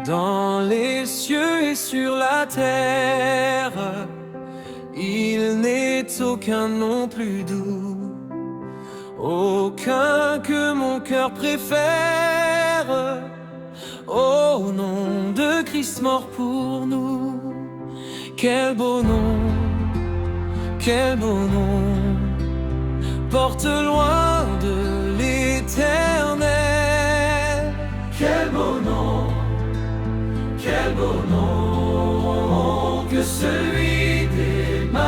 Dans les cieux et sur la terre, il n'est aucun nom plus doux, aucun que mon cœur préfère, au nom de Christ mort pour nous. Quel beau nom, quel beau nom, porte loin de l'éternel. Quel beau nom, quel beau nom que celui d'Emmanuel.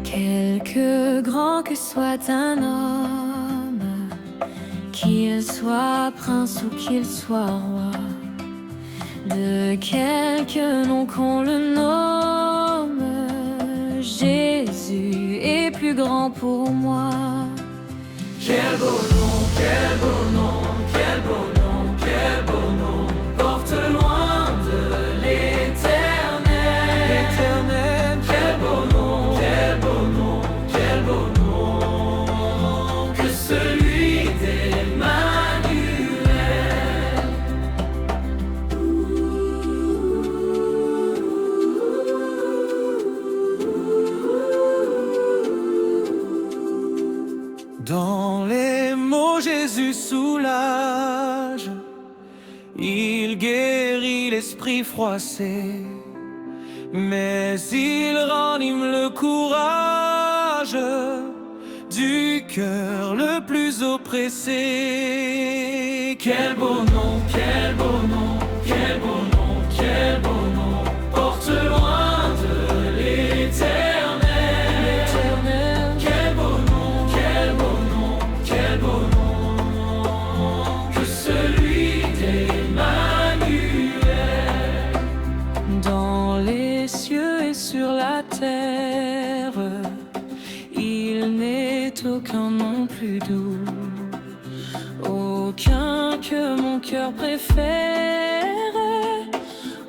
Quelque grand que soit un homme, qu'il soit prince ou qu'il soit roi, de quelque nom qu'on le nomme, Jésus est plus grand pour moi. Quel beau nom, quel beau nom, quel beau nom, quel beau nom, porte loin de l'éternel. L'éternel, quel beau nom, quel beau nom, quel beau nom, que celui d'Emmanuel. Dans les mots Jésus soulage, il guérit l'esprit froissé, mais il ranime le courage du cœur le plus oppressé. Quel beau nom, quel beau nom, quel beau nom, quel beau nom, porte loin de l'éternel. L'éternel, quel beau nom, quel beau nom, quel beau nom, que celui d'Emmanuel. Dans les cieux et sur la terre, il n'est aucun nom plus doux, aucun que mon cœur préfère,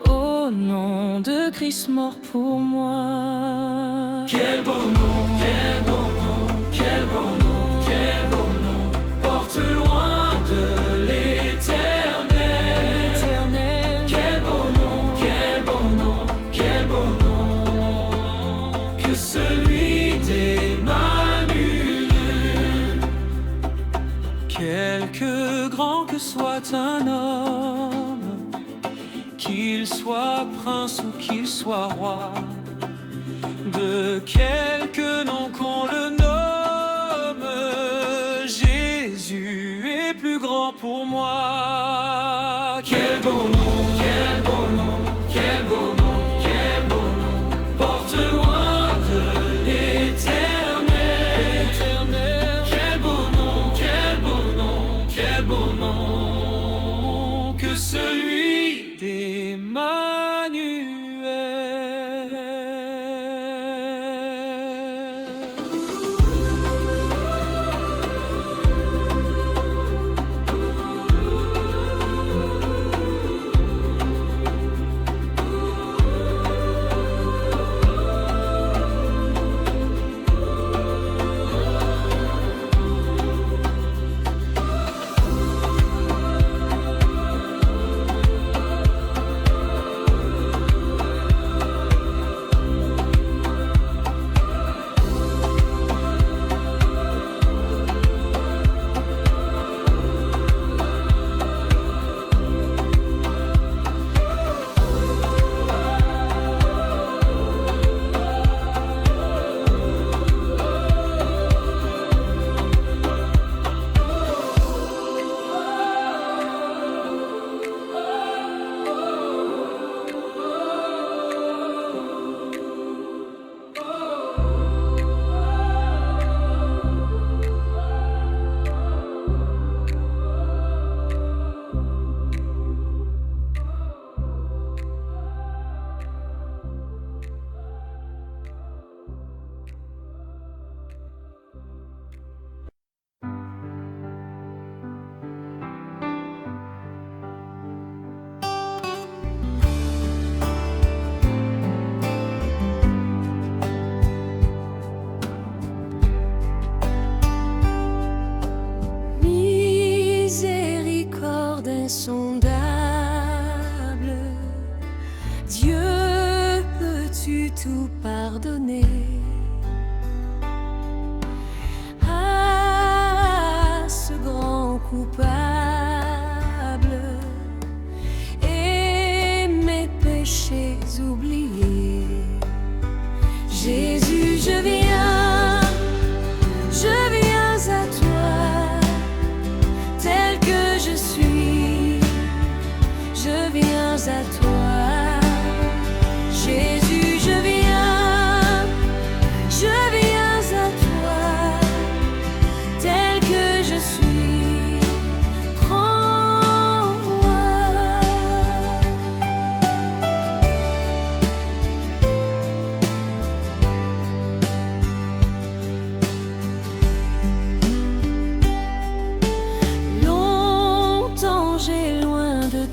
au nom de Christ mort pour moi. Quel beau nom, quel beau nom, quel beau nom, quel beau nom, porte loin de l'éternel. L'éternel, Quel beau nom, quel beau nom, quel beau nom, que celui d'Emmanuel. Quelque grand que soit un homme, qu'il soit prince ou qu'il soit roi, de quelque nom qu'on le nomme, Jésus est plus grand pour moi. Quel beau nom, quel beau nom, quel beau nom, quel beau nom, porte loin de l'éternel. L'éternel, quel beau nom, quel beau nom, quel beau nom, que celui d'Emmanuel.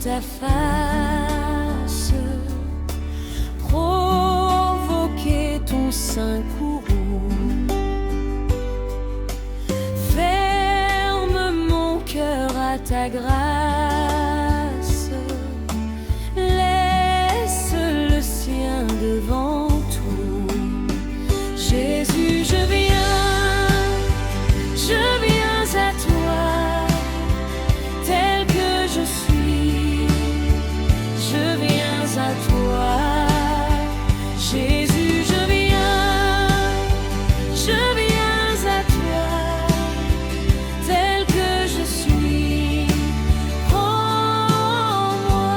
ta face, provoquer ton sein courroux. Ferme mon cœur à ta grâce, laisse le sien devant tout. Jésus, je viens à toi, tel que je suis, je viens à toi. Jésus, je viens à toi, tel que je suis, prends-moi.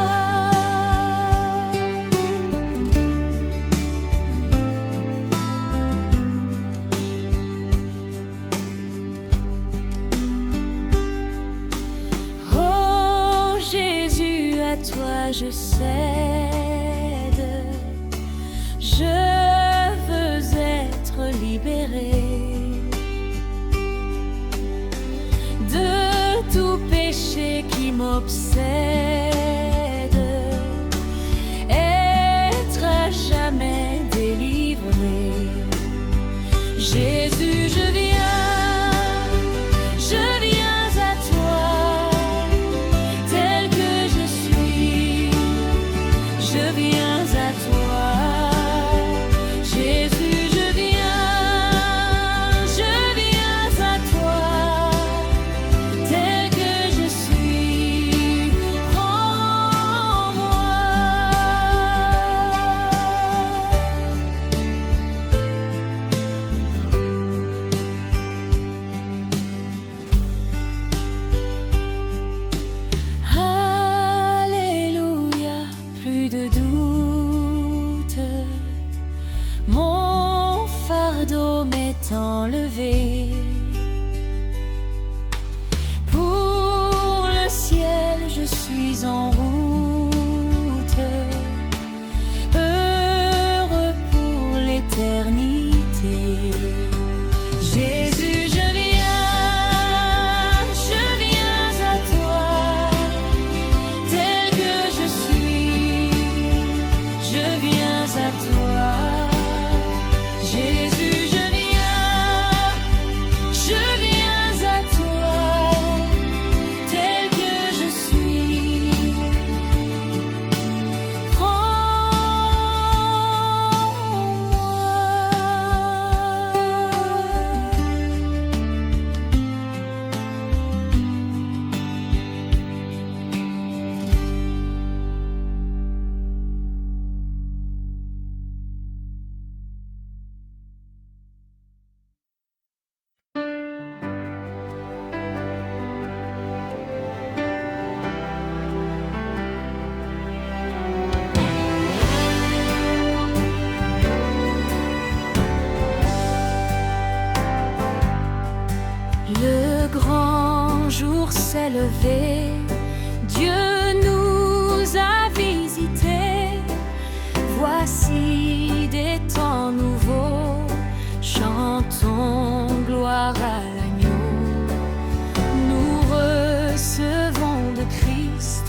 Oh Jésus, à toi je cède, je veux être libéré de tout péché qui m'obsède, être à jamais délivré. Jésus, je viens à toi, tel que je suis, je viens à toi. Jésus, je viens à toi, tel que je suis, prends-moi. Alléluia, plus de doute, mon fardeau m'est enlevé. Pour le ciel, je suis en route, heureux pour l'éternité. Jésus, je viens à toi, tel que je suis, je viens à toi. Jésus, je viens à toi, tel que je suis, Le grand jour s'est levé, Dieu nous a visités. Voici des temps nouveaux, chantons gloire à l'agneau. Nous recevons de Christ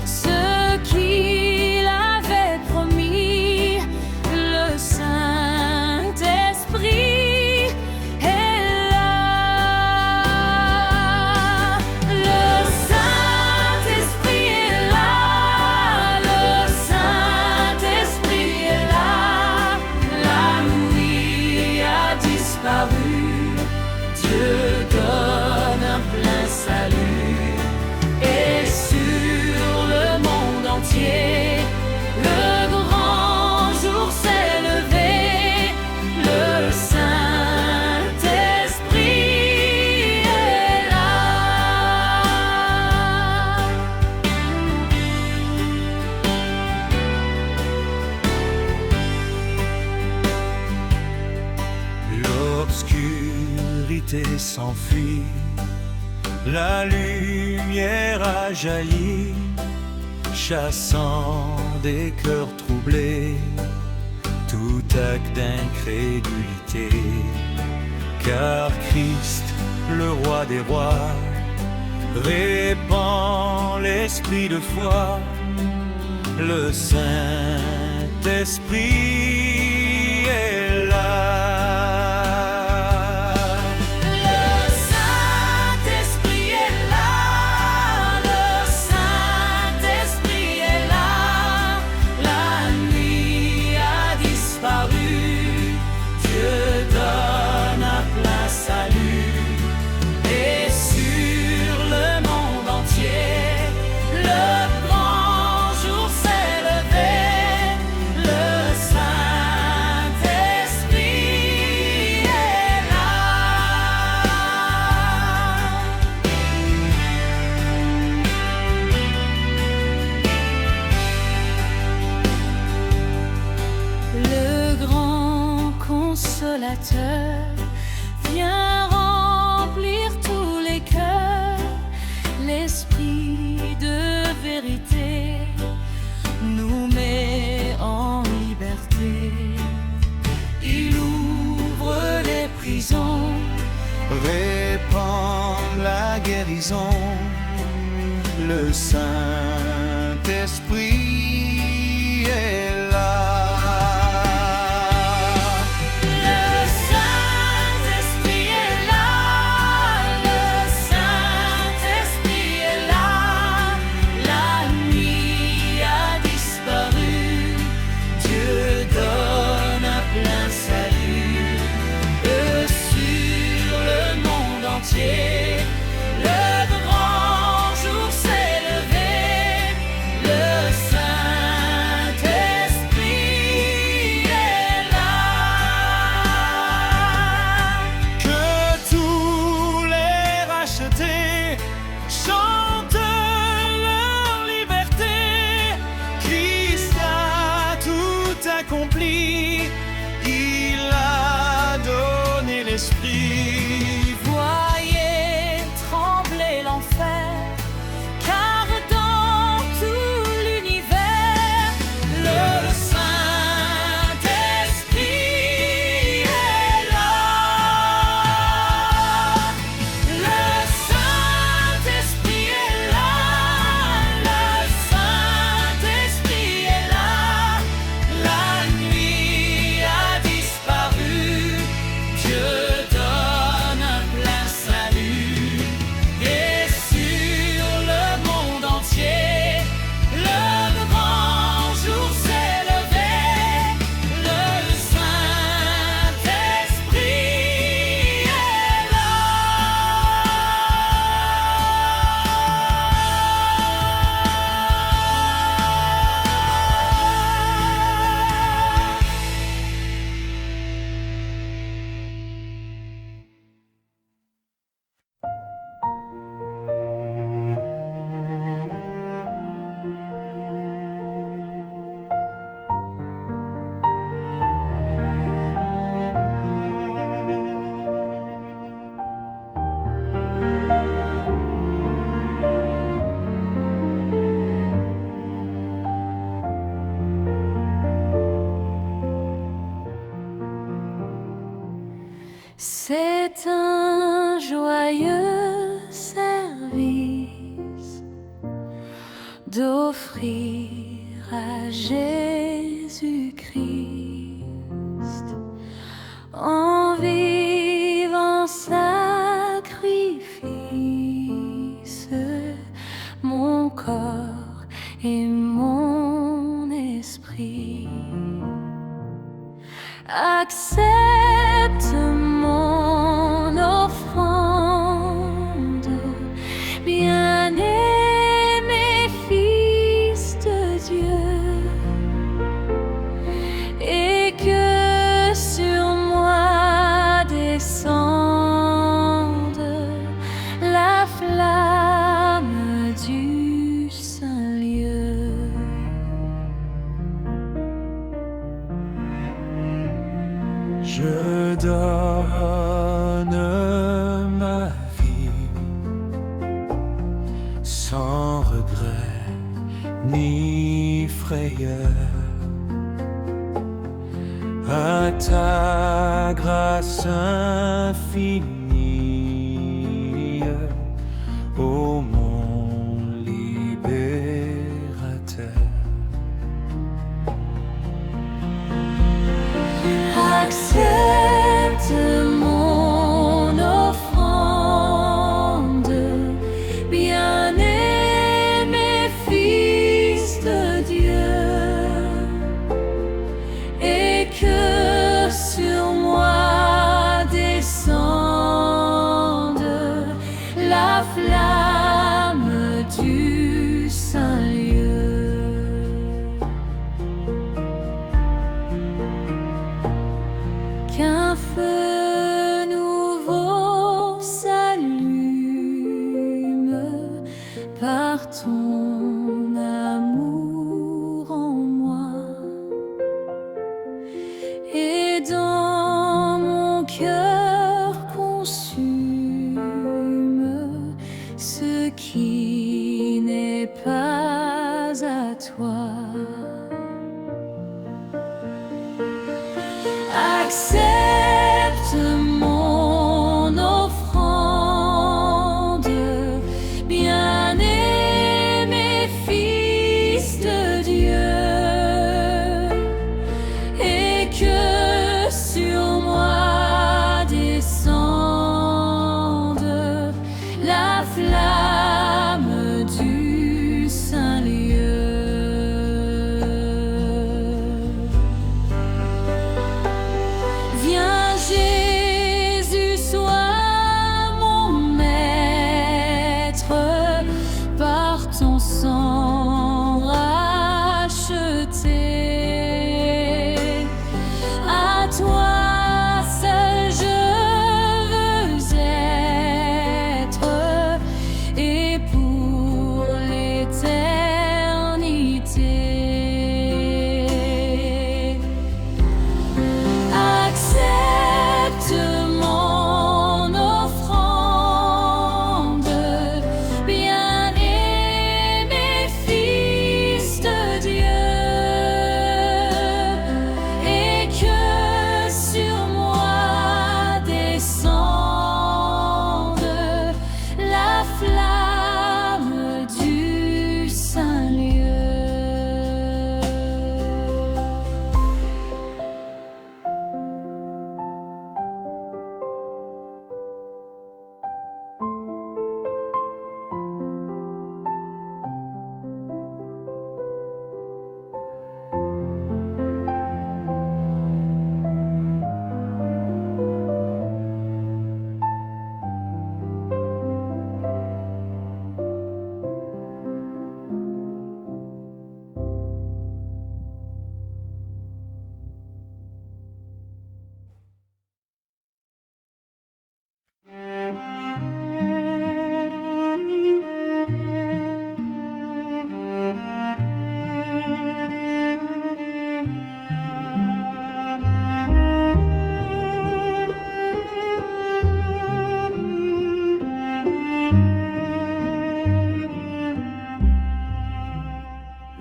ce qu'il avait promis, le Saint-Esprit. Dieu donne un plein salut, et sur le monde entier, le grand jour s'est levé, le Saint-Esprit est là. L'obscurité s'enfuit, la lumière a jailli, chassant des cœurs troublés tout acte d'incrédulité. Car Christ, le roi des rois, répand l'esprit de foi, le Saint-Esprit est là. Le Saint-Esprit est là, le Saint-Esprit est là. La nuit a disparu, Dieu donne un plein salut. Et sur le monde entier, le grand jour s'est levé. Le Saint-Esprit est là. Le grand consolateur vient remplir tous les cœurs. L'esprit de vérité nous met en liberté. Il ouvre les prisons, Répand la guérison, le Saint-Esprit est là. le Saint-Esprit est là, le Saint-Esprit est là. La nuit a disparu, Dieu donne un plein salut. Sur le monde entier, le grand jour s'est levé. Le Saint-Esprit est là. Que tous les rachetés chantent leur liberté. Christ a tout accompli, il a donné l'esprit. Voyez trembler l'enfer, car dans tout l'univers, le Saint-Esprit est là. Le Saint-Esprit est là, le Saint-Esprit est là. La nuit a disparu, Dieu donne un plein salut. Et sur le monde entier, le grand jour s'est levé. Le Saint-Esprit est là. C'est un joyeux service d'offrir à Jésus-Christ en vivant sacrifice mon corps et mon esprit. Accepte mon offrande, bien-aimé Fils de Dieu, et que sur moi descende la flamme du Saint-Lieu. Je donne ma vie sans regret ni frayeur à ta grâce infinie, ô mon la flamme du Saint-Lieu. Qu'un feu nouveau s'allume par ton amour en moi, et dans mon cœur consume ce qui n'est pas à toi. Accepte mon offrande, bien-aimé Fils de Dieu, et que sur moi descende la flamme du Saint-Lieu. Viens Jésus, sois mon maître, par ton sang racheté. À toi seul je veux être, et pour l'éternité. Accepte mon offrande, bien-aimé Fils de Dieu, et que sur moi descende la flamme du Saint-Lieu.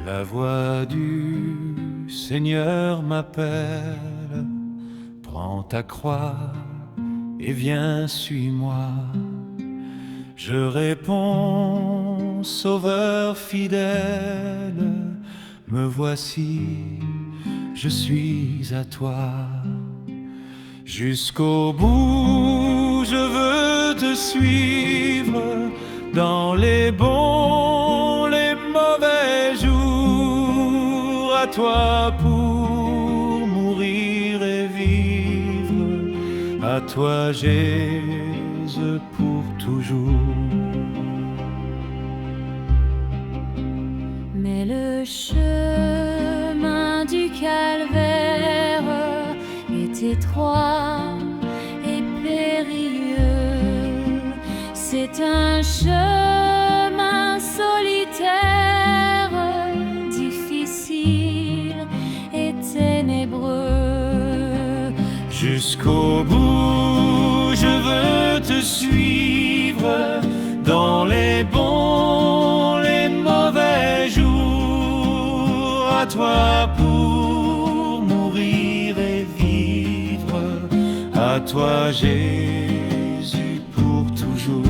La voix du Seigneur m'appelle, prends ta croix et viens, suis-moi. Je réponds, Sauveur fidèle, me voici, je suis à toi. Jusqu'au bout, je veux te suivre, dans les bons, les mauvais jours, à toi pour mourir et vivre, à toi Jésus pour toujours. Mais le chemin du calvaire est étroit et périlleux. C'est un chemin solitaire, difficile et ténébreux. Jusqu'au bout, je veux te suivre, dans les bons, les mauvais jours, à toi pour mourir et vivre, à toi Jésus pour toujours.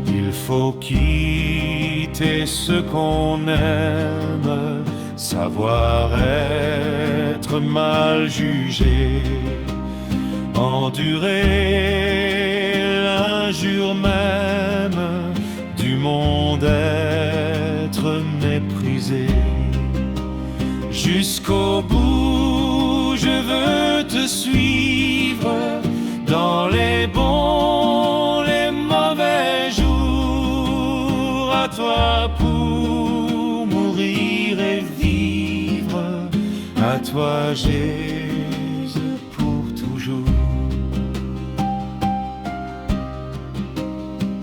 Il faut quitter ce qu'on aime, savoir être mal jugé, endurer l'injure même du monde, être méprisé. Jusqu'au bout, je veux te suivre, dans toi Jésus pour toujours.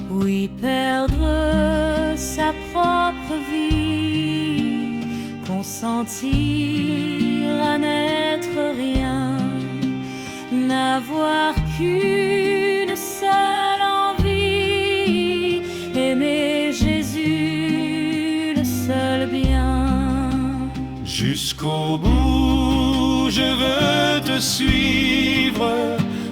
Oui, perdre sa propre vie, consentir à n'être rien, n'avoir qu'une seule envie, aimer Jésus, le seul bien. Jusqu'au bout, je veux te suivre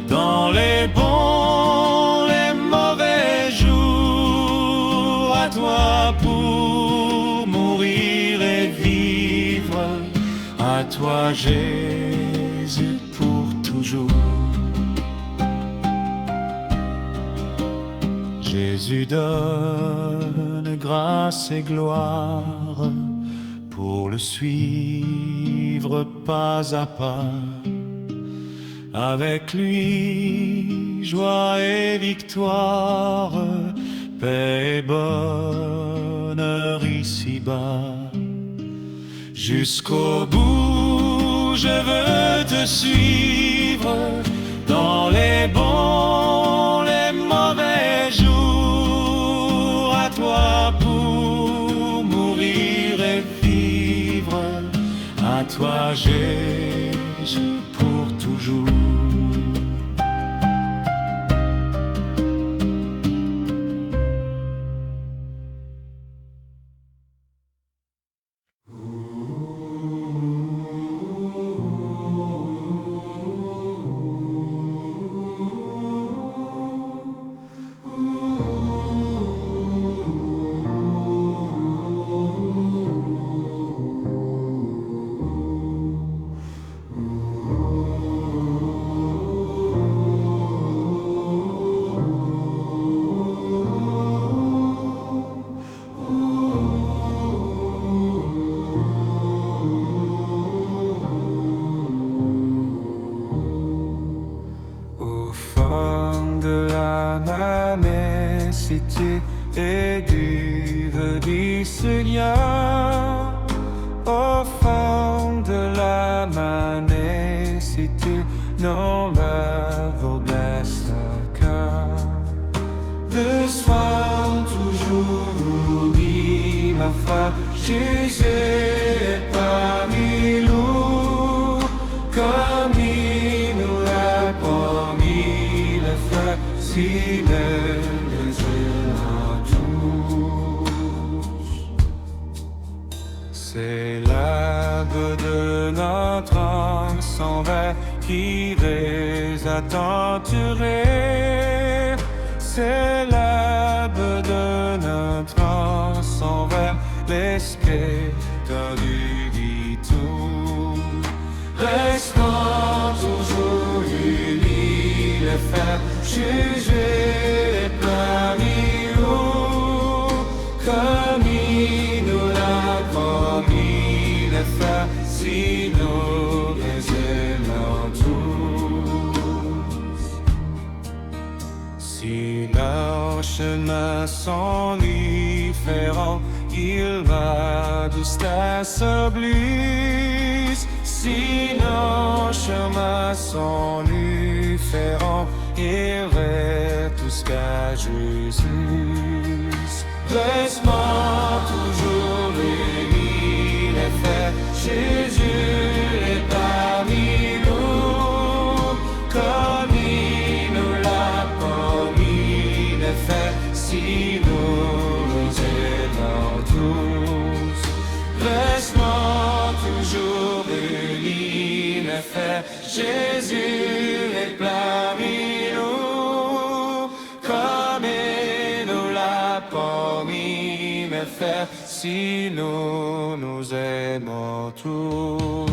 dans les bons, les mauvais jours. À toi pour mourir et vivre, à toi Jésus pour toujours. Jésus donne grâce et gloire, pour le suivre pas à pas. Avec lui, joie et victoire, paix et bonheur ici-bas. Jusqu'au bout, je veux te suivre dans les bons, les mauvais jours. À toi pour mourir et vivre, à toi Jésus pour toujours. Et du ce lien au fond de la manée, si tu n'enlèves chacun. Le soir toujours oublie ma foi, Jésus est parmi nous, comme il nous l'a promis, le frère, si le c'est l'herbe de notre âme sans verre qui les a torturés. C'est l'herbe de notre âme sans verre, l'esprit du tout. Restons toujours unis, les frères, Jésus est parmi nous, comme il nous l'a promis, les frères, si nous les aimons tous. Si leurs chemins sont différents, ils m'adoucent à s'oblise. Si nos chemins sont différents, ils restent tous qu'à Jésus. Reste-moi toujours unis, les frères, Jésus est parmi nous, comme il nous l'a promis, les frères, si nous aimons tous. Reste-moi toujours unis, les frères, Jésus est parmi nous, comme il nous l'a promis, mes frères, si nous aimons tous.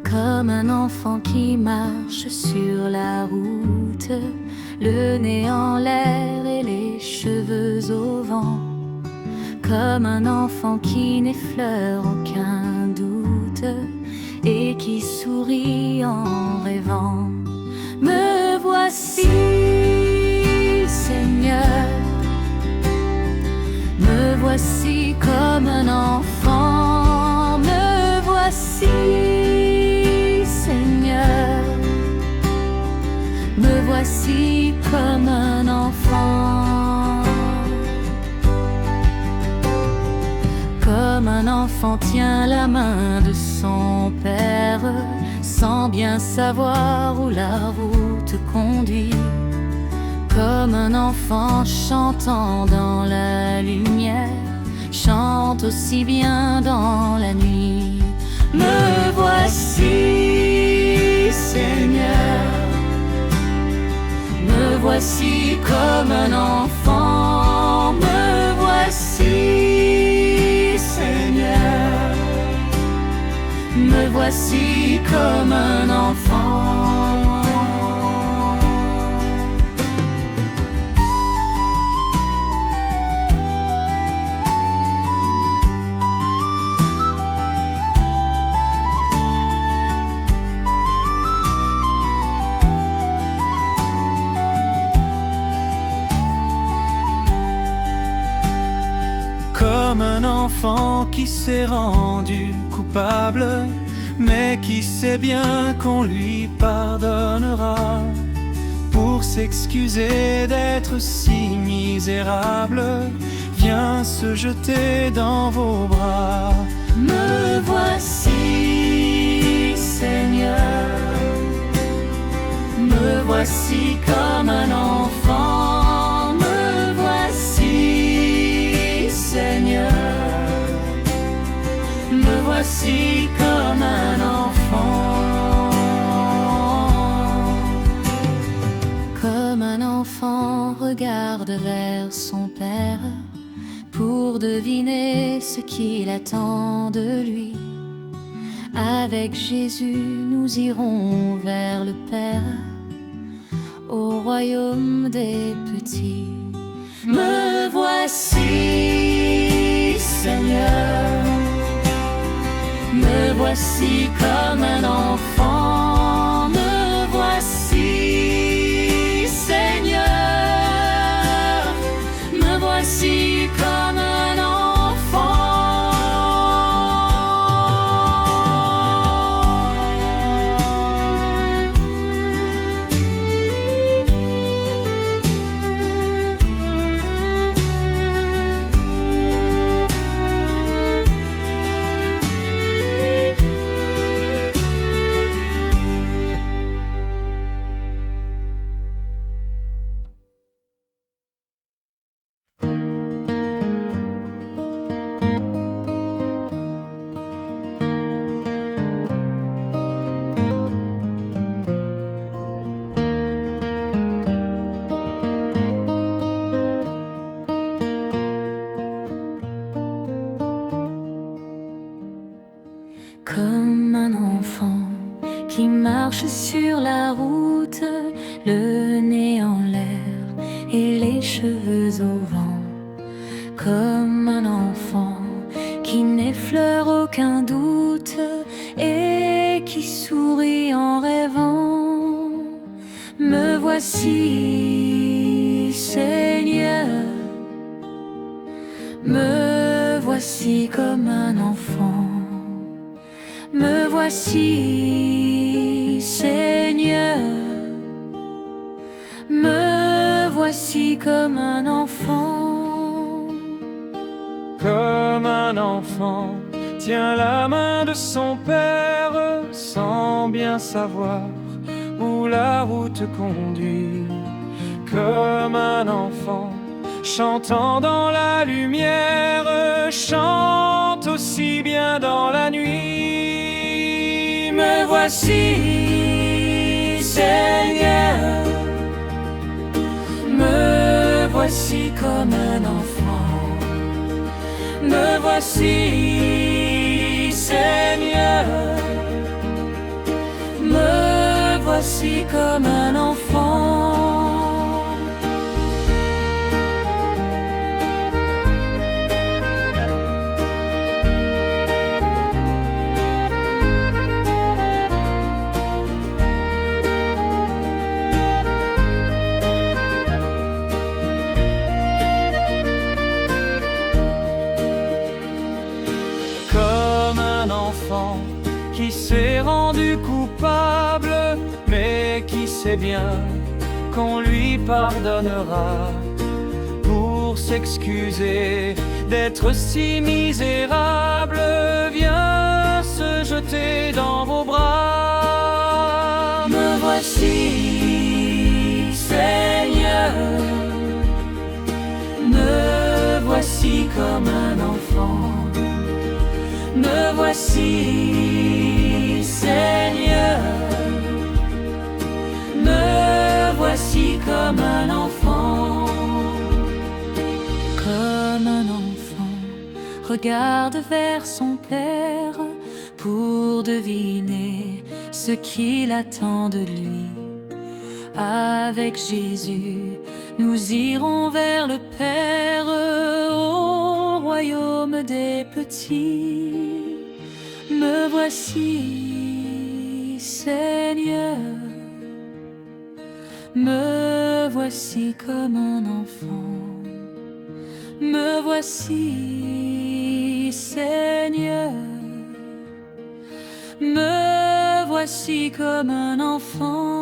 comme un enfant qui marche sur la route, le nez en l'air et les cheveux au vent, comme un enfant qui n'effleure aucun doute et qui sourit en rêvant. Me voici, Seigneur, me voici comme un enfant, me voici, Seigneur, me voici comme un enfant. Comme un enfant tient la main de son père, sans bien savoir où la route conduit. Comme un enfant chantant dans la lumière, chante aussi bien dans la nuit. Me voici, Seigneur, me voici comme un enfant, me voici, Seigneur, me voici comme un enfant. Comme un enfant qui s'est rendu coupable, mais qui sait bien qu'on lui pardonnera, pour s'excuser d'être si misérable, vient se jeter dans vos bras. Me voici, Seigneur, me voici comme un enfant, me voici, Seigneur, me voici comme un enfant. Comme un enfant regarde vers son père pour deviner ce qu'il attend de lui. Avec Jésus, nous irons vers le Père, au royaume des petits. Me voici, Seigneur, me voici comme un enfant, me voici, Seigneur, me voici comme un enfant. Comme un enfant qui marche sur la route, le nez en l'air et les cheveux au vent. Comme un enfant qui n'effleure aucun doute et qui sourit en rêvant. Me voici, Seigneur, me voici comme un enfant. Me voici, Seigneur, me voici comme un enfant. Comme un enfant tient la main de son père, sans bien savoir où la route conduit. Comme un enfant chantant dans la lumière, chante aussi bien dans la nuit. Me voici, Seigneur, me voici comme un enfant. Me voici, Seigneur, voici comme un enfant. Comme un enfant qui s'est rendu coupable, mais qui sait bien qu'on lui pardonnera, pour s'excuser d'être si misérable, vient se jeter dans vos bras. Me voici, Seigneur, me voici comme un enfant. Me voici, Seigneur, me voici comme un enfant. Comme un enfant, regarde vers son Père pour deviner ce qu'il attend de lui. Avec Jésus, nous irons vers le Père, au royaume des petits. Me voici, Seigneur, me voici comme un enfant. Me voici, Seigneur, me voici comme un enfant.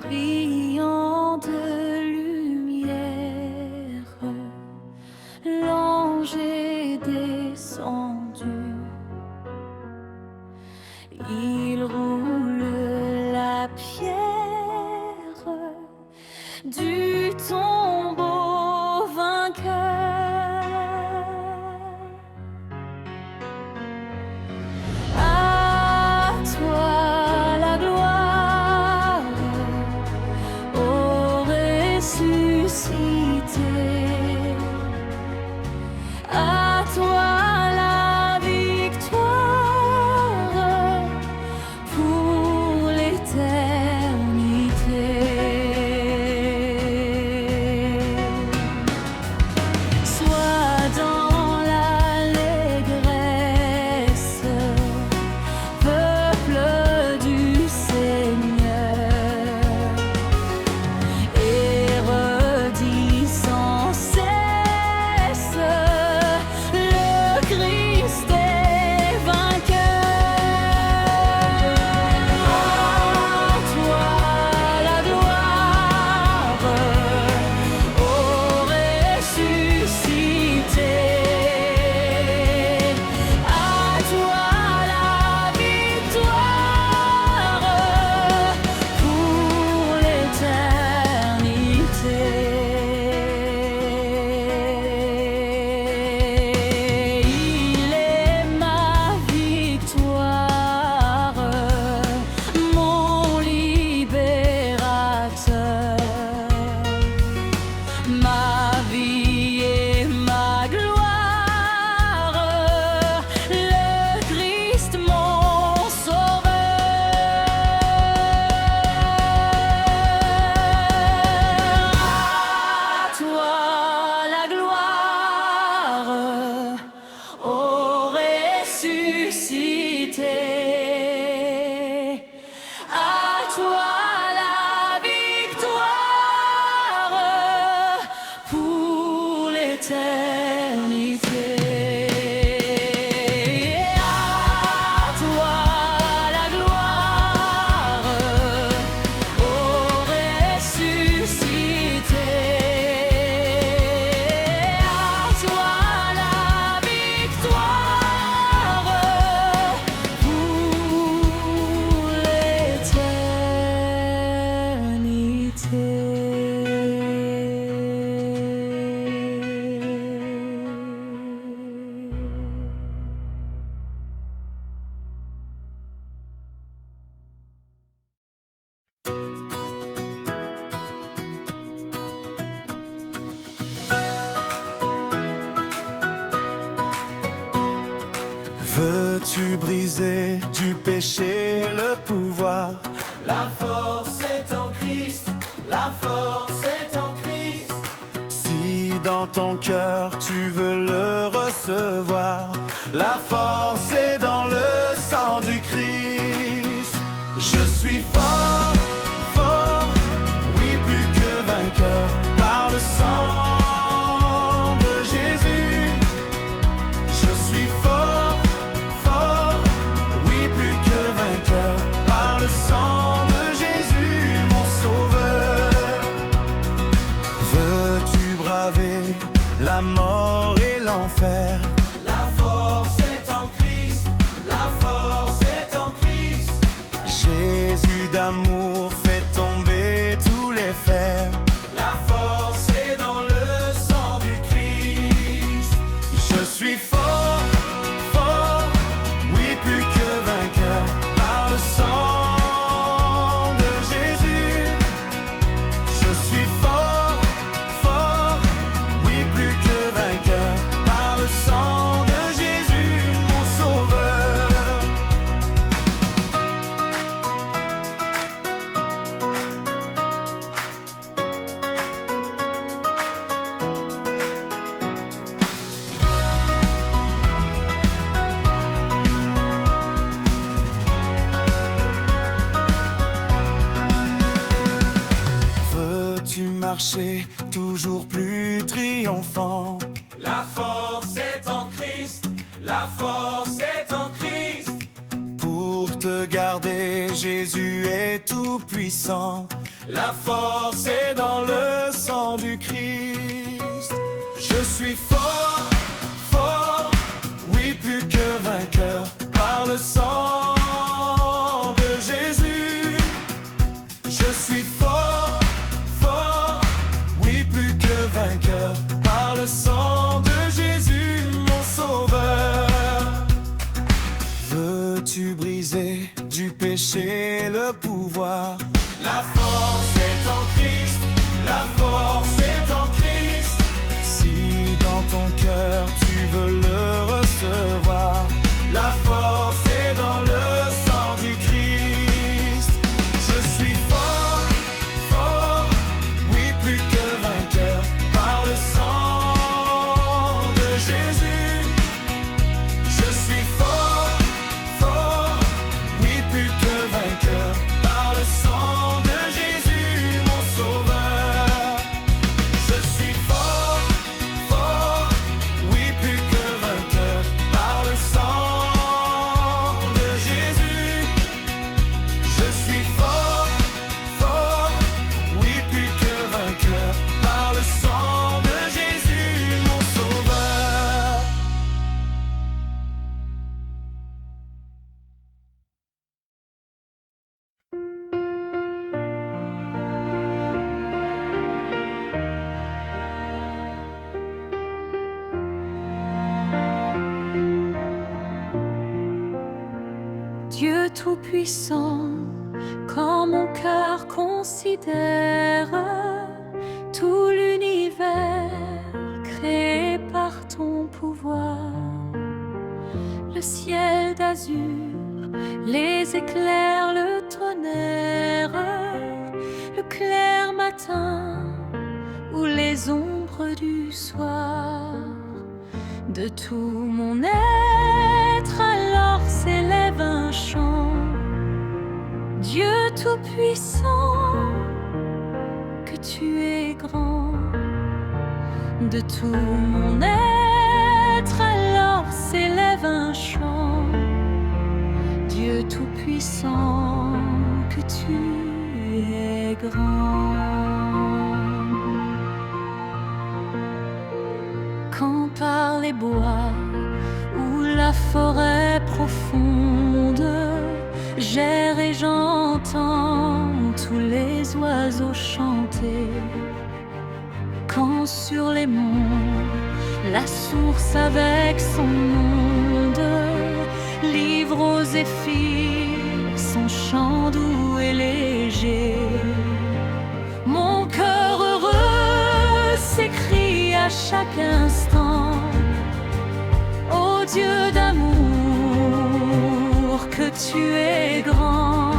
Brillant de lumière, l'ange est descendu. Il roule la pierre du tombeau vainqueur. À toi la gloire, Veux-tu briser du péché le pouvoir? La force est en Christ, la force est en Christ. Si dans ton cœur tu veux le recevoir, la force est dans le sang du Christ. Je suis fort, fort, oui plus que vainqueur, par le sang de Jésus. Je suis fort, fort, oui plus que vainqueur, par le sang de Jésus, mon sauveur. Veux-tu braver la mort et l'enfer? La force est en Christ, la force est en Christ. Jésus d'amour fait tomber tous les fers. La force est dans le sang du Christ. Je suis fort, fort, oui plus que vainqueur, par le sang de Jésus. Je suis fort, fort, oui plus que vainqueur, par le sang de Jésus, mon sauveur. Veux-tu marcher toujours plus triomphant? La force est en Christ, la force est en Christ. Pour te garder, Jésus est tout puissant. La force C'est dans le sang du Christ. Je suis fort, fort, oui plus que vainqueur, par le sang de Jésus. Je suis fort, fort, oui plus que vainqueur, par le sang de Jésus, mon sauveur. Veux-tu briser du péché le pouvoir? La force est en Christ, la force est en Christ. Si dans ton cœur tu veux le recevoir, la force est dans le sang du Christ. Je suis fort, fort, oui plus que vainqueur, par le sang de Jésus. Je suis fort, fort, oui plus que vainqueur, par le sang de Jésus, mon sauveur. Je suis fort, fort, oui plus que vainqueur, par le sang de Jésus. Je suis fort, fort, oui plus que vainqueur, par le sang de Jésus, mon sauveur. Dieu Tout-Puissant, quand mon cœur considère tout l'univers créé par ton pouvoir, le ciel d'azur, les éclairs, le tonnerre, le clair matin ou les ombres du soir, de tout mon être alors s'élève un chant. Dieu Tout-Puissant, que tu es grand. De tout mon être alors s'élève un chant. Dieu Tout-Puissant, que tu es grand. Quand par les bois ou la forêt profonde j'erre et j'entends tous les oiseaux chanter. Quand sur les monts la source avec son monde livre aux zéphyrs son chant doux et léger, mon cœur heureux s'écrie à chaque instant: ô Dieu d'amour, tu es grand.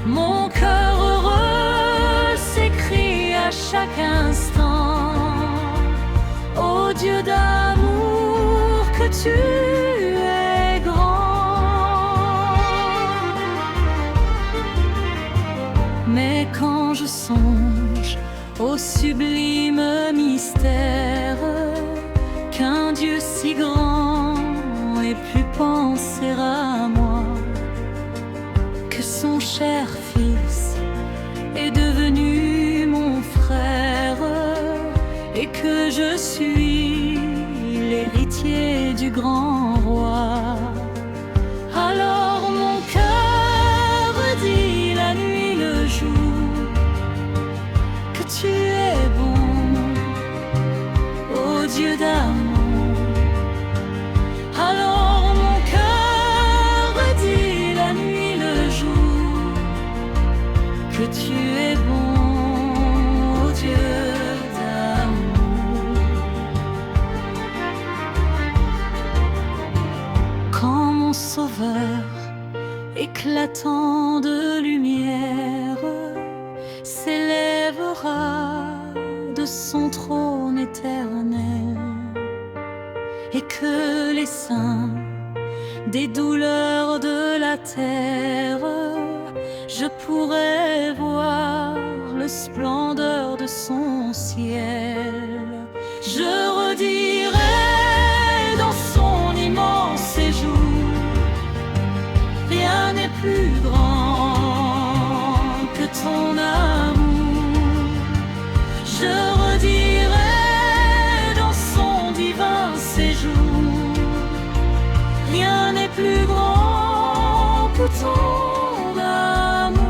Mon cœur heureux s'écrie à chaque instant: ô Dieu d'amour, que tu es grand. Mais quand je songe au sublime mystère qu'un Dieu si grand ait pu penser à moi, que son cher Fils est devenu mon frère et que je suis l'héritier du grand roi, alors mon cœur dit la nuit, le jour, que tu es bon, ô Dieu d'amour. Alors mon cœur dit la nuit, le jour, que tu es bon, ô Dieu d'amour. Quand mon Sauveur, éclatant de lumière, s'élèvera de son trône éternel, et que les saints des douleurs de la terre, je pourrai voir le splendeur de son ciel. Je redirai dans son immense séjour: rien n'est plus grand que ton amour. Je redirai dans son divin séjour: rien n'est plus grand que ton amour.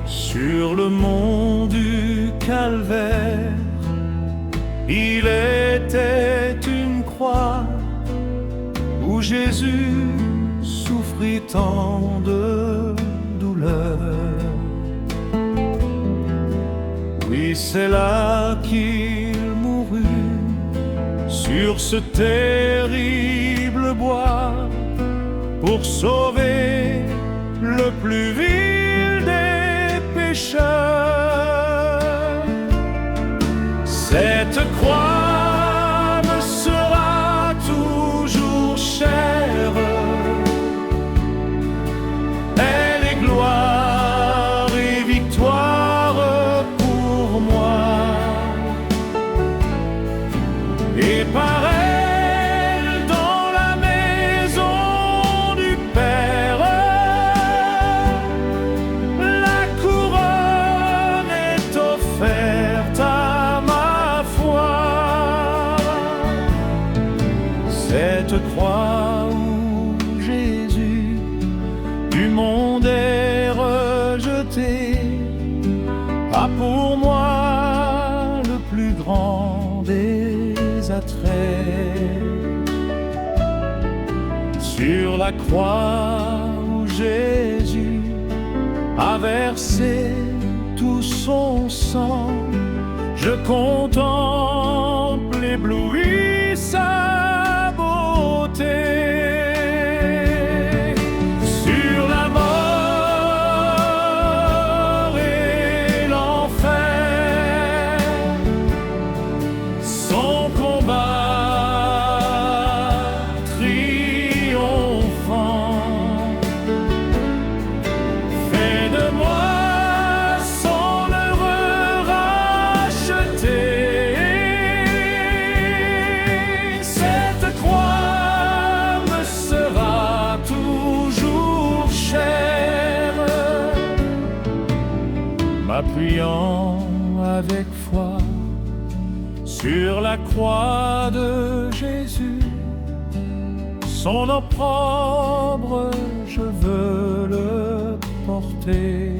Sur le mont du Calvaire, il était une croix où Jésus souffrit tant de douleur. Oui, c'est là qu'il mourut, sur ce terrible bois, pour sauver le plus vil des pécheurs. Cette croix me sera toujours chère, elle est gloire et victoire pour moi, et par elle dans la maison du Père, la couronne est offerte à ma foi. Cette croix où Jésus du monde est rejeté a pour moi le plus grand des attraits. Sur la croix où Jésus a versé tout son sang, je contemple ébloui sa beauté. Sur la mort et l'enfer, son combat triomphant fait de moi son heureux racheté. Cette croix me sera toujours chère, m'appuyant avec foi Sur la croix de Jésus, son opprobre, je veux le porter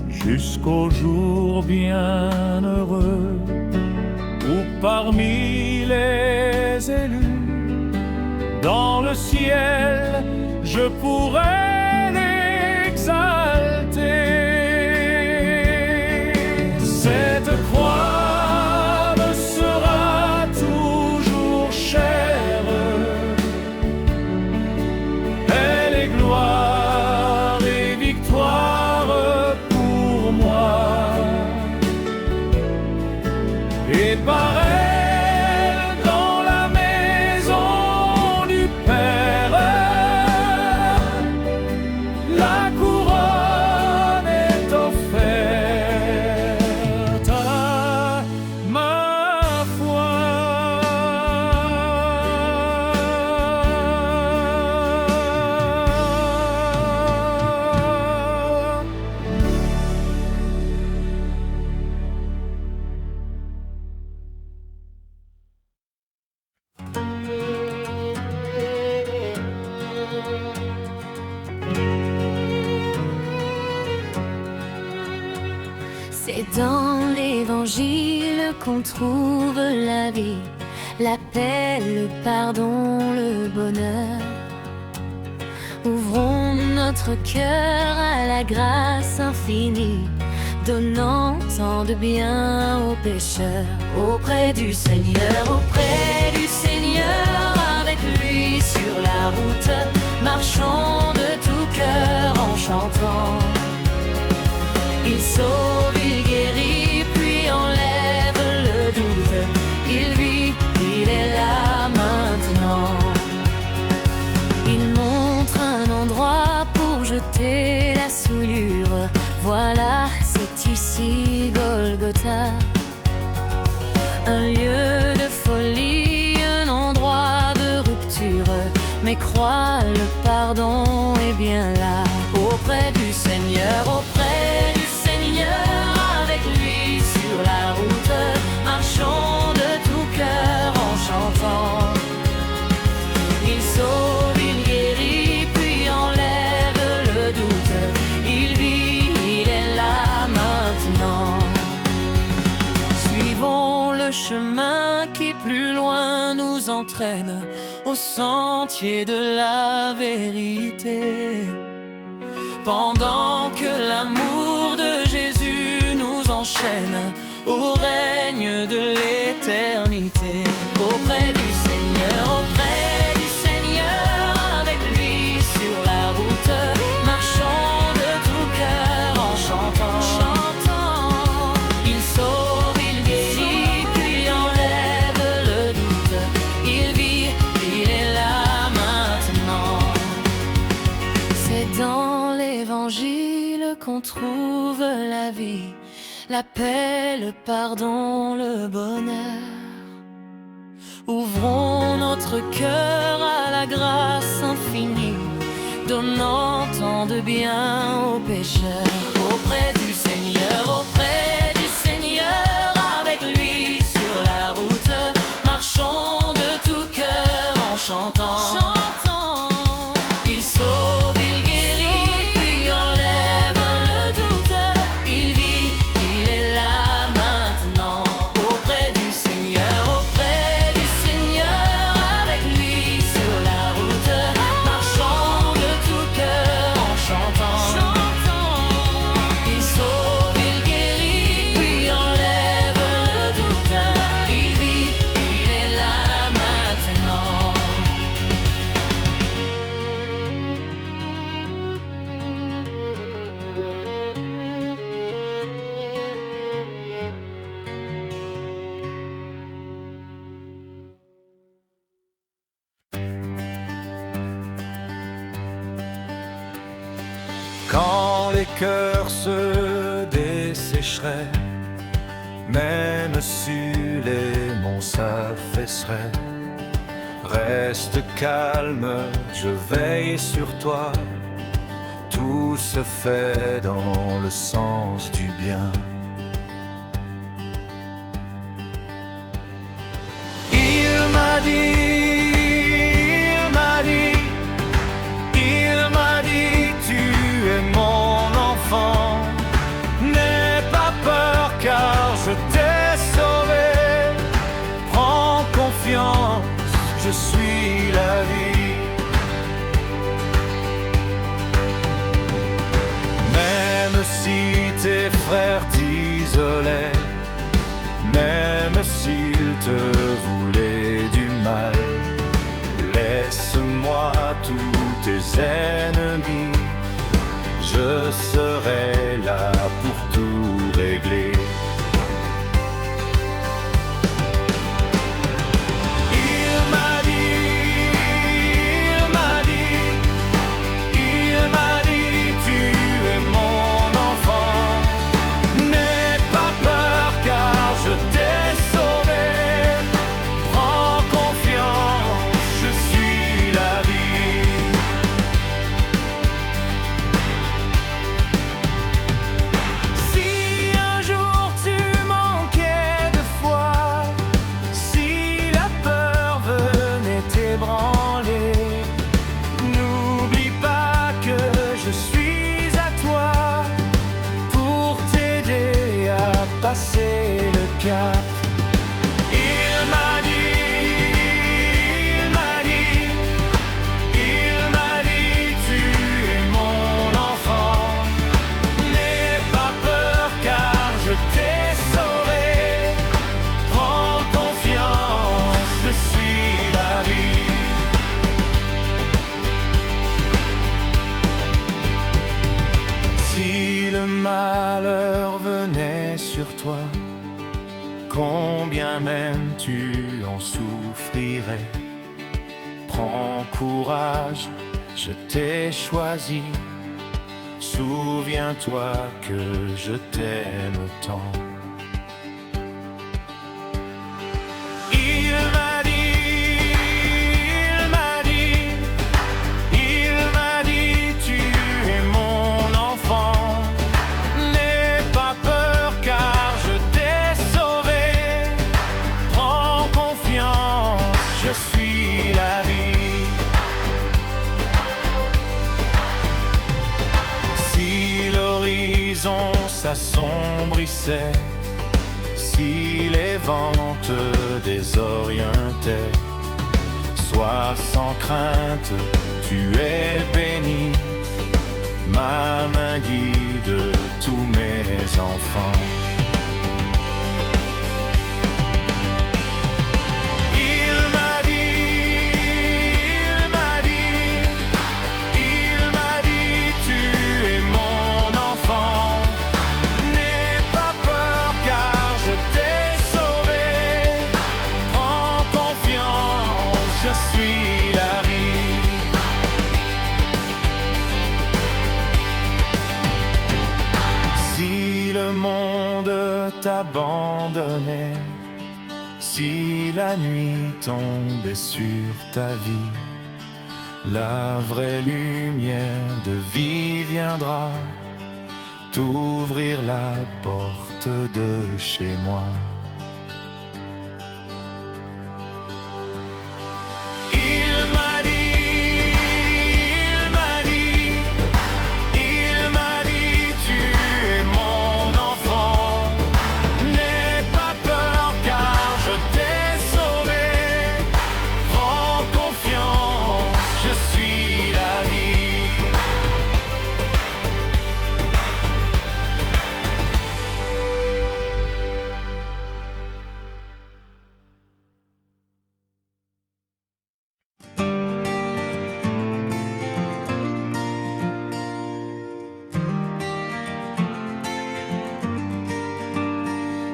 jusqu'au jour bienheureux où parmi les élus dans le ciel je pourrai l'exalter. Cette croix me sera toujours chère, elle est gloire et victoire pour moi, et par elle dans la maison du Père, la couronne est offerte à ma foi. C'est dans l'évangile qu'on trouve la vie, la paix, le pardon, le bonheur. Ouvrons notre cœur à la grâce infinie, donnant tant de bien aux pécheurs. Auprès du Seigneur, avec lui sur la route, marchons de tout cœur en chantant. Il sauve, il guérit, puis enlève le doute. Il vit, il est là maintenant. Il montre un endroit pour jeter la souillure. Voilà, c'est ici Golgotha. Un lieu de folie, un endroit de rupture. Mais crois, le pardon est bien là. Auprès du Seigneur, avec lui sur la route, marchons de tout cœur en chantant. Il sauve, il guérit, puis enlève le doute. Il vit, il est là maintenant. Suivons le chemin qui plus loin nous entraîne au sentier de la vérité. Pendant que l'amour de Jésus nous enchaîne au règne de l'éternité. Auprès du Seigneur, avec lui sur la route, marchons de tout cœur en chantant. Il sauve, il guérit, puis enlève le doute. Il vit, il est là maintenant. C'est dans l'évangile qu'on trouve la vie, la paix, le pardon, le bonheur. Ouvrons notre cœur à la grâce infinie, donnant tant de bien aux pécheurs. Auprès du Seigneur, avec lui sur la route, marchons de tout cœur en chantant. Il sauve, il guérit, puis enlève le doute. Il vit, il est là maintenant. Auprès du Seigneur, avec lui sur la route, marchons de tout cœur en chantant. Il sauve, il guérit, puis enlève le doute. Il vit, il est là maintenant. Quand les cœurs se dessécheraient, même si les monts s'affaisseraient, reste calme, je veille sur toi. Tout se fait dans le sens du bien. je suis la vie. Même si tes frères t'isolaient, même s'ils te voulaient du mal, laisse-moi tous tes ennemis, je serai là pour tout régler. Passer le cap. Il m'a dit, tu es mon enfant. N'aie pas peur car je t'ai sauvé. Prends confiance, je suis la vie. Si le malheur venait sur toi, combien même tu en souffrirais, prends courage, je t'ai choisi. Souviens-toi que je t'aime tant. S'assombrissait, si les vents te désorientaient, sois sans crainte, tu es béni, ma main guide tous mes enfants. T'abandonner, si la nuit tombait sur ta vie, la vraie lumière de vie viendra t'ouvrir la porte de chez moi.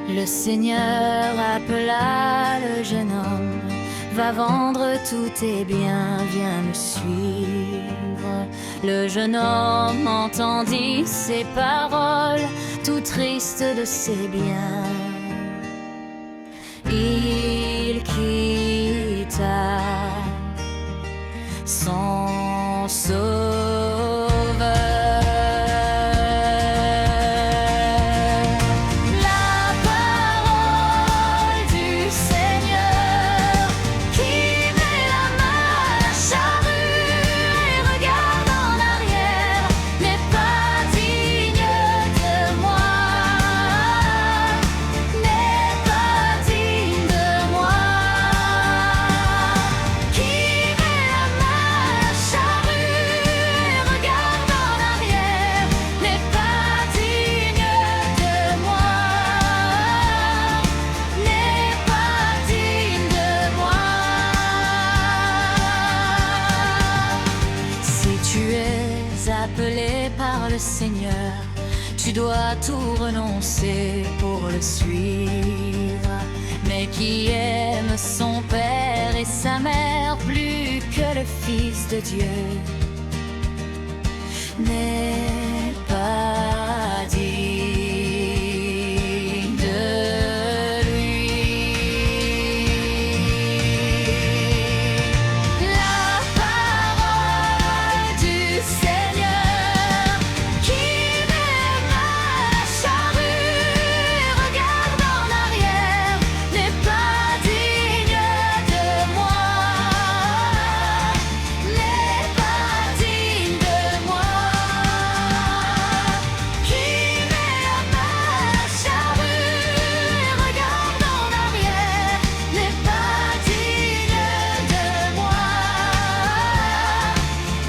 Le Seigneur appela le jeune homme, va vendre tous tes biens, viens me suivre. Le jeune homme entendit ces paroles, tout triste de ses biens. Il quitta son sauveur. N'est pas digne de Seigneur, tu dois tout renoncer pour le suivre. Mais qui aime son père et sa mère plus que le Fils de Dieu n'est pas digne de lui. La parole du Seigneur qui met ma charrue et regarde en arrière n'est pas digne de moi, n'est pas digne de moi. Qui met ma charrue et regarde en arrière n'est pas digne de moi,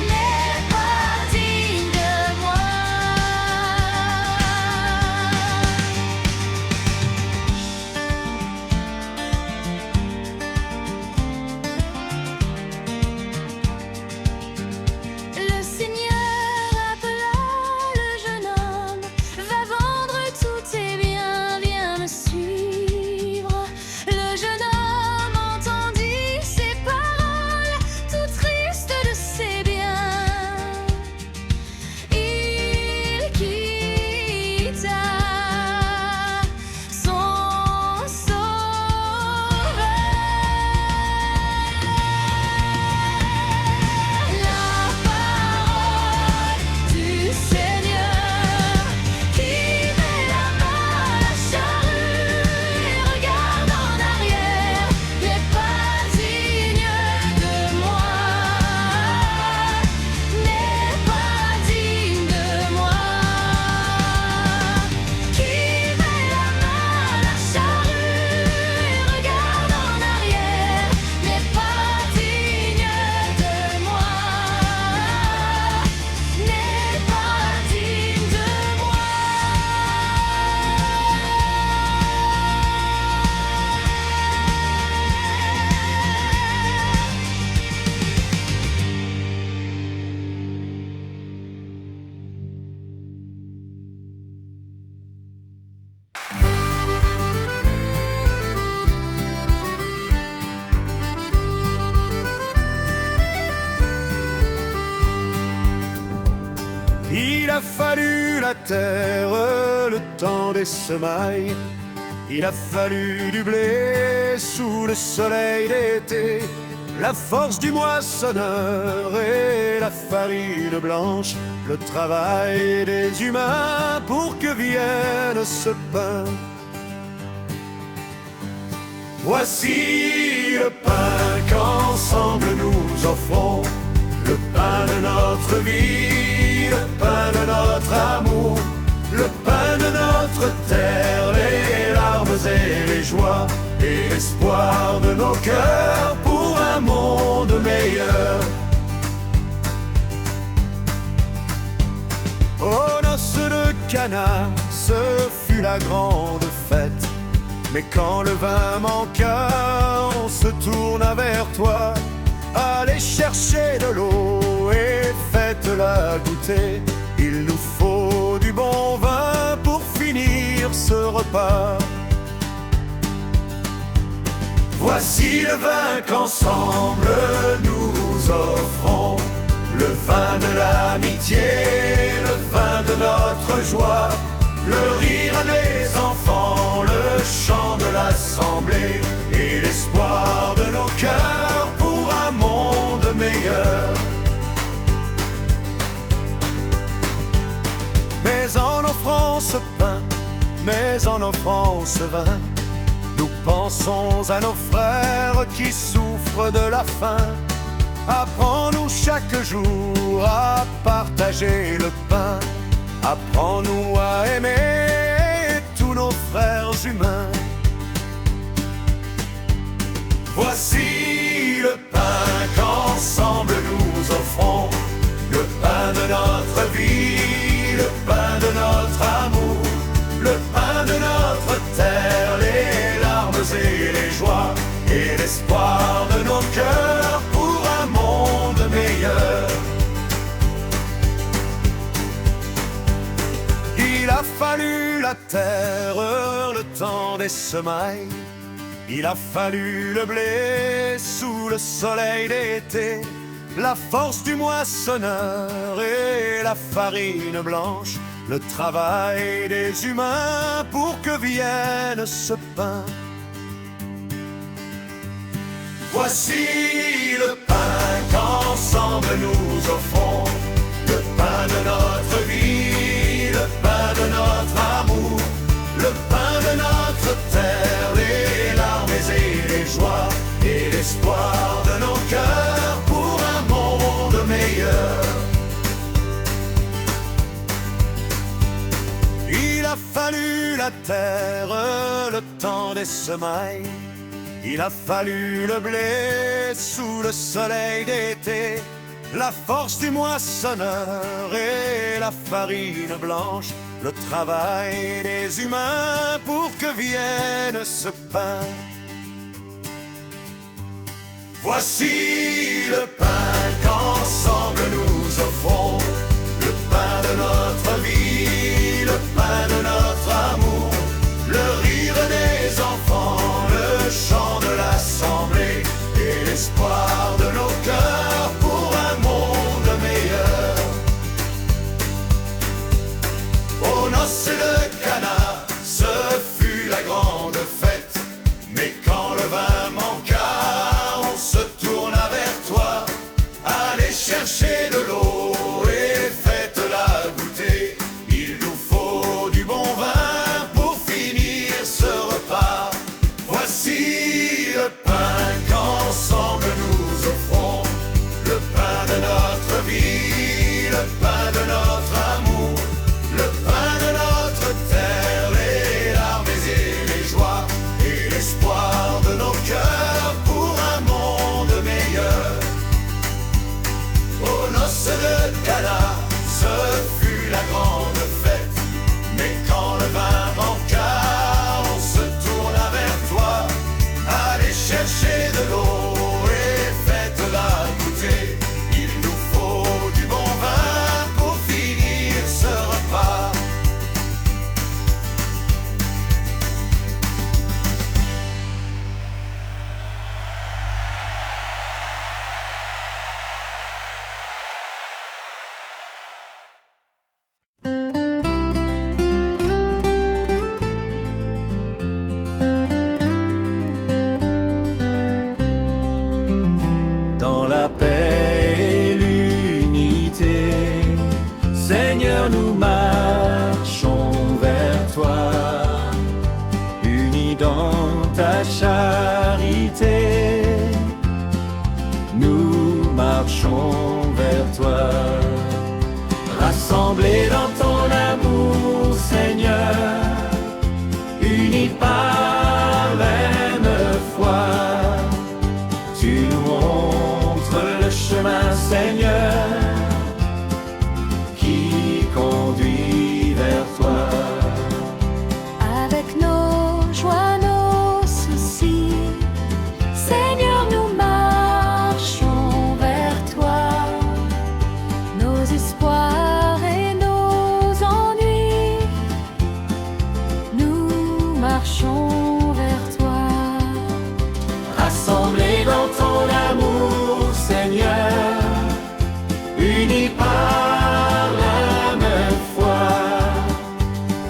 n'est pas digne de moi. Le Seigneur appela le jeune homme, va vendre tous tes biens, viens me suivre. Le jeune homme entendit ces paroles, tout triste de ses biens. Il quitta son sauveur. La parole du Seigneur qui met la main à la charrue et regarde en arrière n'est pas digne de moi, n'est pas digne de moi. Qui met la main à la charrue et regarde en arrière n'est pas digne de moi, n'est pas digne de moi. Il a fallu la terre, le temps des semailles. Il a fallu du blé sous le soleil d'été, la force du moissonneur et la farine blanche, le travail des humains pour que vienne ce pain. Voici le pain qu'ensemble nous offrons, le pain de notre vie, le pain de notre amour, le pain de notre terre, les larmes et les joies, et l'espoir de nos cœurs pour un monde meilleur. Aux noces de Cana, ce fut la grande fête. Mais quand le vin manqua, on se tourna vers toi. Allez chercher de l'eau et faites-la goûter. Il nous faut du bon vin pour finir ce repas. Voici le vin qu'ensemble nous offrons, le vin de l'amitié, le vin de notre joie, le rire des enfants, le chant de l'assemblée et l'espoir de nos cœurs pour un monde meilleur. Mais en offrant ce pain, mais en offrant ce vin, nous pensons à nos frères qui souffrent de la faim. Apprends-nous chaque jour à partager le pain. Apprends-nous à aimer tous nos frères humains. Voici le pain qu'ensemble nous offrons, le pain de notre vie, le pain de notre amour, le pain de notre terre, les larmes et les joies, et l'espoir de nos cœurs pour un monde meilleur. la terre le temps des semailles. Il a fallu le blé sous le soleil d'été, la force du moissonneur et la farine blanche, le travail des humains pour que vienne ce pain. Voici le pain qu'ensemble nous offrons, le pain de notre vie, le pain de notre amour, le pain de notre terre, les larmes et les joies et l'espoir de nos cœurs pour un monde meilleur. Il a fallu la terre, le temps des semailles. Il a fallu le blé sous le soleil d'été, la force du moissonneur et la farine blanche, le travail des humains pour que vienne ce pain. Voici le pain qu'ensemble nous offrons, le pain de notre vie, le pain de notre amour, le rire des enfants, le chant de l'assemblée et l'espoir de nos cœurs pour un monde meilleur. Aux noces de Cana, ce fut la grande fête, mais quand le vin manqua, on se tourna vers toi. Allez chercher de l'eau et faites-la goûter. Il nous faut du bon vin pour finir ce repas. Voici le pain qu'ensemble nous offrons, le pain de notre vie, le pain de notre amour, le pain de notre terre, les larmes et les joies et l'espoir de nos cœurs pour un monde meilleur. Aux noces de Cana, ce fut la grande fête, mais quand le vin manqua, on se tourna vers toi. Allez chercher de l'eau et faites-la goûter. Il nous faut du bon vin pour finir ce repas. Dans la paix et l'unité, Seigneur, nous marchons vers toi, unis dans ta charité. Nous marchons vers toi, rassemblés dans ton amour, Seigneur, unis par la même foi. Tu nous montres le chemin, Seigneur, qui conduit vers toi. Avec nos joies, nos soucis, Seigneur, nous marchons vers toi. Nos espoirs et nos ennuis, nous marchons vers toi. Rassemblés dans ton amour, Seigneur, unis par la même foi.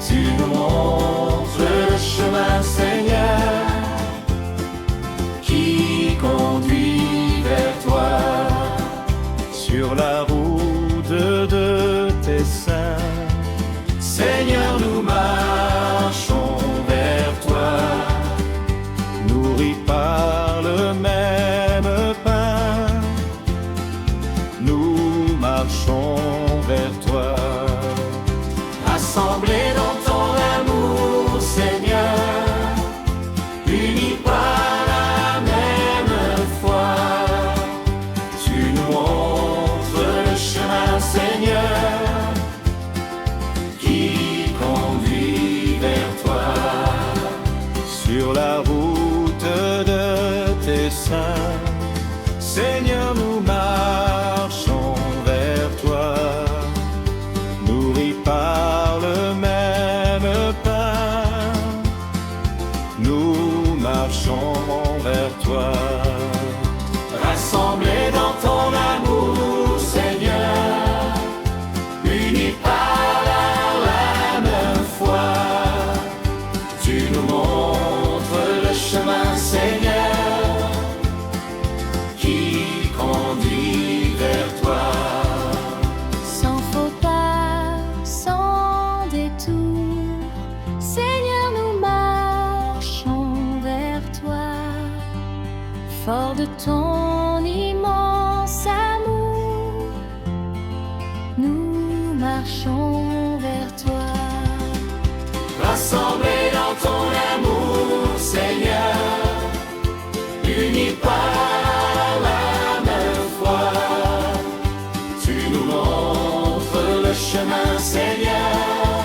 Tu nous montres le chemin, Seigneur, qui conduit vers toi. Sur la route de tes saints, Seigneur, nous marchons vers toi, nourris par le même pain. Nous marchons vers toi, rassemblés dans ton amour, Seigneur, unis par la même foi. Tu nous montres le chemin, Seigneur, qui conduit vers toi. Sur la route de tes saints, Seigneur, nous marchons vers toi, nourris par le même pain. fort de ton immense amour, nous marchons vers toi. Rassemblés dans ton amour, Seigneur, unis par la même foi, tu nous montres le chemin, Seigneur,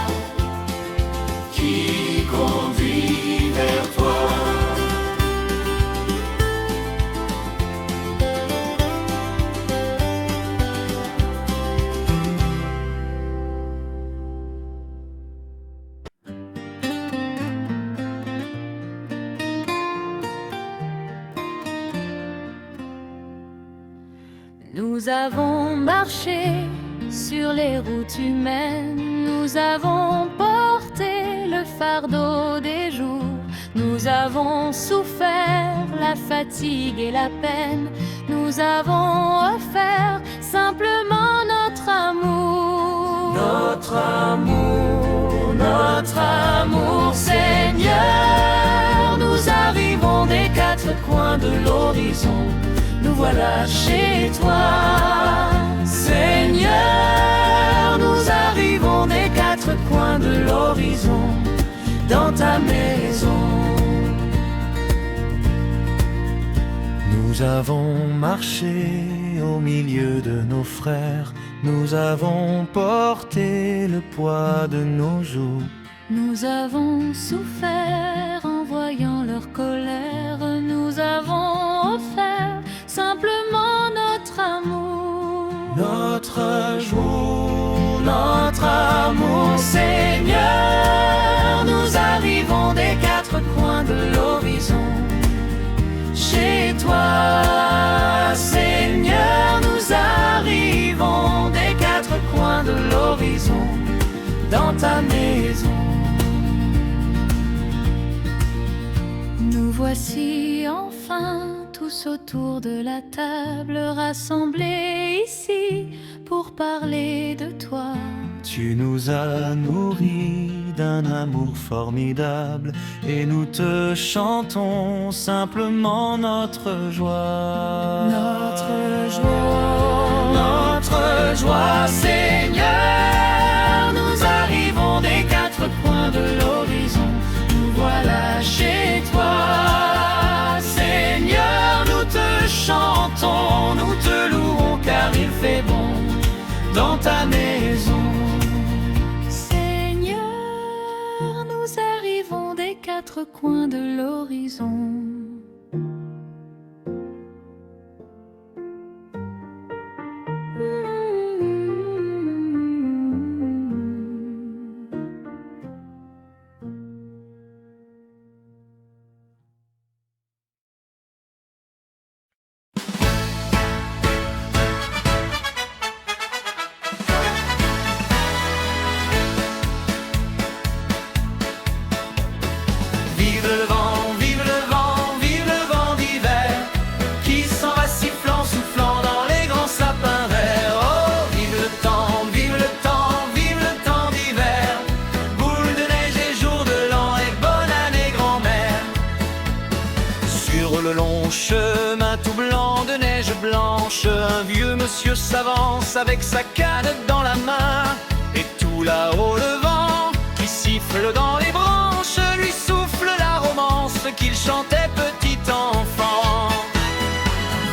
qui conduit vers toi. Nous avons marché sur les routes humaines, nous avons porté le fardeau des jours, nous avons souffert la fatigue et la peine, nous avons offert simplement notre amour. Notre amour, Seigneur, nous arrivons des quatre coins de l'horizon. Nous voilà chez toi, Seigneur, nous arrivons des quatre coins de l'horizon, dans ta maison. Nous avons marché au milieu de nos frères, nous avons porté le poids de nos jours. Nous avons souffert en voyant leur colère, nous avons offert simplement notre amour. Notre amour, Seigneur, nous arrivons des quatre coins de l'horizon. Chez toi, Seigneur, nous arrivons des quatre coins de l'horizon, dans ta maison. Nous voici enfin tous autour de la table, rassemblés ici pour parler de toi. Tu nous as nourris d'un amour formidable et nous te chantons simplement notre joie. Notre joie, Seigneur, nous arrivons des quatre coins de l'horizon. Nous voilà chez toi, Seigneur, nous te chantons, nous te louons car il fait bon dans ta maison. Seigneur, nous arrivons des quatre coins de l'horizon. Vive le vent, vive le vent, vive le vent d'hiver qui s'en va sifflant, soufflant dans les grands sapins verts. Oh, vive le temps, vive le temps, vive le temps d'hiver. Boule de neige et jour de l'an et bonne année grand-mère. Sur le long chemin tout blanc de neige blanche, un vieux monsieur s'avance avec sa canne dans la main. Et tout là-haut le vent qui siffle dans les branches lui souffle la romance qu'il chantait petit enfant.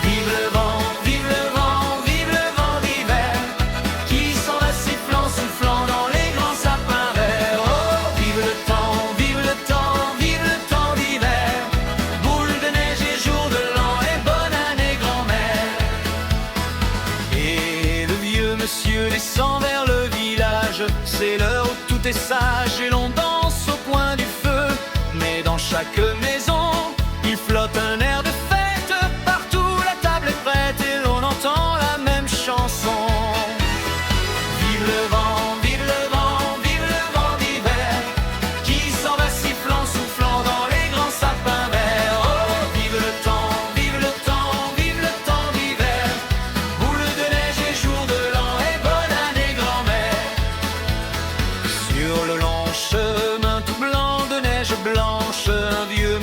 Vive le vent, vive le vent, vive le vent d'hiver qui s'en va sifflant, soufflant dans les grands sapins verts. Oh, vive le temps, vive le temps, vive le temps d'hiver. Boule de neige et jour de l'an et bonne année grand-mère. Et le vieux monsieur descend vers le village, c'est l'heure où tout est sage et l'on danse au coin du feu. Mais dans chaque maison, il flotte un air de fête. Partout la table est prête et l'on entend la même chanson. Vive le vent, vive le vent, vive le vent d'hiver qui s'en va sifflant, soufflant dans les grands sapins verts. Oh, vive le temps, vive le temps, vive le temps d'hiver. Boule de neige et jour de l'an et bonne année grand-mère. Sur le long chemin tout blanc de neige blanche, un vieux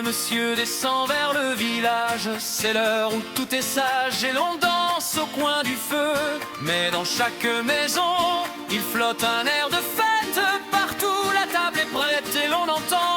monsieur descend vers le village. C'est l'heure où tout est sage et l'on danse au coin du feu. Mais dans chaque maison, il flotte un air de fête. Partout, la table est prête et l'on entend